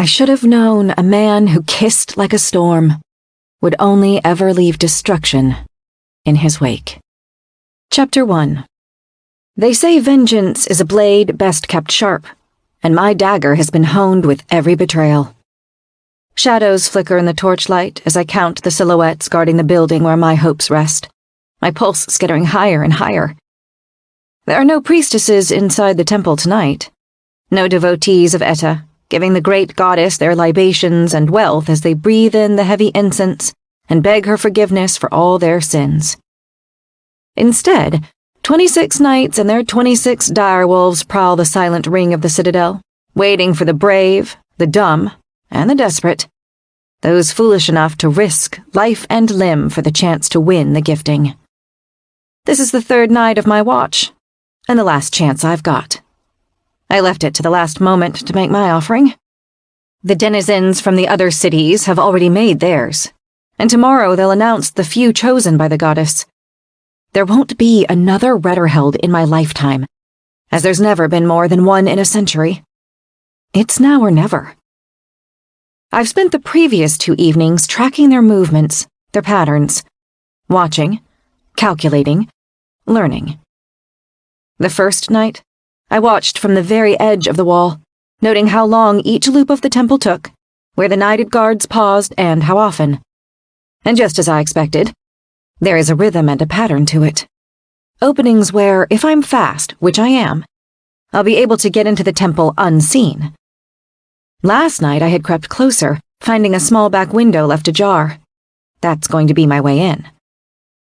I should have known a man who kissed like a storm would only ever leave destruction in his wake. Chapter 1. They say vengeance is a blade best kept sharp, and my dagger has been honed with every betrayal. Shadows flicker in the torchlight as I count the silhouettes guarding the building where my hopes rest, my pulse skittering higher and higher. There are no priestesses inside the temple tonight, no devotees of Etta, giving the great goddess their libations and wealth as they breathe in the heavy incense and beg her forgiveness for all their sins. Instead, 26 knights and their 26 direwolves prowl the silent ring of the citadel, waiting for the brave, the dumb, and the desperate, those foolish enough to risk life and limb for the chance to win the gifting. This is the third night of my watch, and the last chance I've got. I left it to the last moment to make my offering. The denizens from the other cities have already made theirs, and tomorrow they'll announce the few chosen by the goddess. There won't be another Retterheld in my lifetime, as there's never been more than one in a century. It's now or never. I've spent the previous 2 evenings tracking their movements, their patterns, watching, calculating, learning. The first night, I watched from the very edge of the wall, noting how long each loop of the temple took, where the knighted guards paused, and how often. And just as I expected, there is a rhythm and a pattern to it. Openings where, if I'm fast, which I am, I'll be able to get into the temple unseen. Last night I had crept closer, finding a small back window left ajar. That's going to be my way in.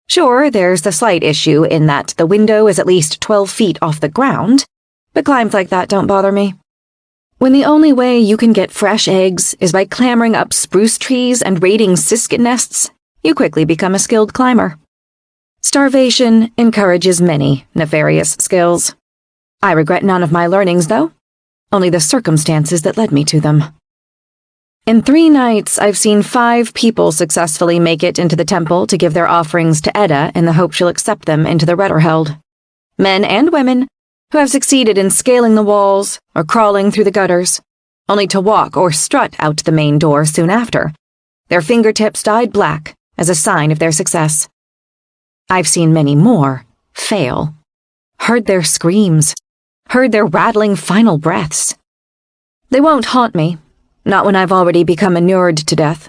Sure, there's the slight issue in that the window is at least 12 feet off the ground, but climbs like that don't bother me. When the only way you can get fresh eggs is by clambering up spruce trees and raiding siskin nests, you quickly become a skilled climber. Starvation encourages many nefarious skills. I regret none of my learnings, though, only the circumstances that led me to them. In 3 nights, I've seen 5 people successfully make it into the temple to give their offerings to Edda in the hope she'll accept them into the Retterheld. Men and women who have succeeded in scaling the walls or crawling through the gutters, only to walk or strut out the main door soon after, their fingertips dyed black as a sign of their success. I've seen many more fail, heard their screams, heard their rattling final breaths. They won't haunt me, not when I've already become inured to death.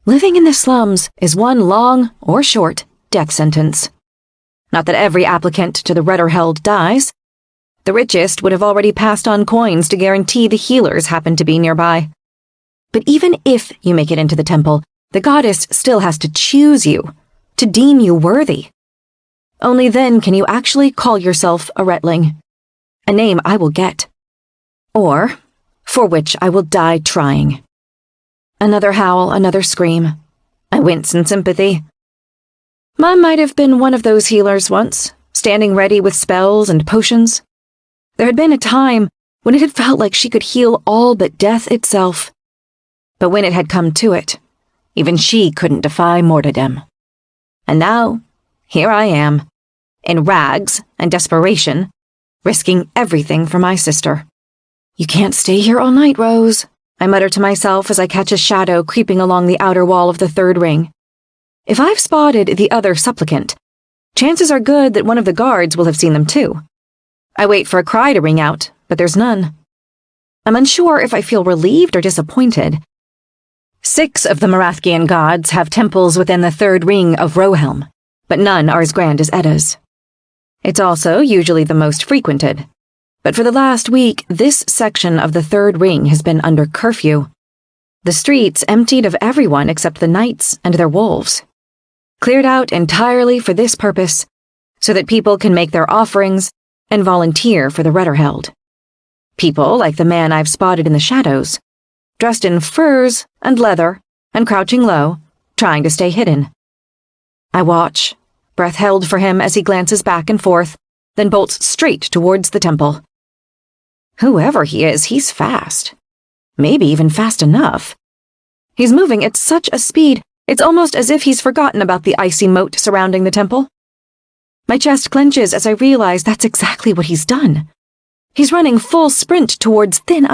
Living in the slums is one long or short death sentence. Not that every applicant to the Retterheld dies. The richest would have already passed on coins to guarantee the healers happen to be nearby. But even if you make it into the temple, the goddess still has to choose you, to deem you worthy. Only then can you actually call yourself a Retling, a name I will get, or for which I will die trying. Another howl, another scream. I wince in sympathy. Mom might have been one of those healers once, standing ready with spells and potions. There had been a time when it had felt like she could heal all but death itself. But when it had come to it, even she couldn't defy morterdom. And now, here I am, in rags and desperation, risking everything for my sister. You can't stay here all night, Rose, I mutter to myself as I catch a shadow creeping along the outer wall of the 3rd ring. If I've spotted the other supplicant, chances are good that one of the guards will have seen them too. I wait for a cry to ring out, but there's none. I'm unsure if I feel relieved or disappointed. 6 of the Marathgian gods have temples within the 3rd ring of Rohelm, but none are as grand as Edda's. It's also usually the most frequented. But for the last week, this section of the 3rd ring has been under curfew. The streets emptied of everyone except the knights and their wolves. Cleared out entirely for this purpose, so that people can make their offerings and volunteer for the Retterheld. People like the man I've spotted in the shadows, dressed in furs and leather and crouching low, trying to stay hidden. I watch, breath held for him as he glances back and forth, then bolts straight towards the temple. Whoever he is, he's fast. Maybe even fast enough. He's moving at such a speed, it's almost as if he's forgotten about the icy moat surrounding the temple. My chest clenches as I realize that's exactly what he's done. He's running full sprint towards thin ice.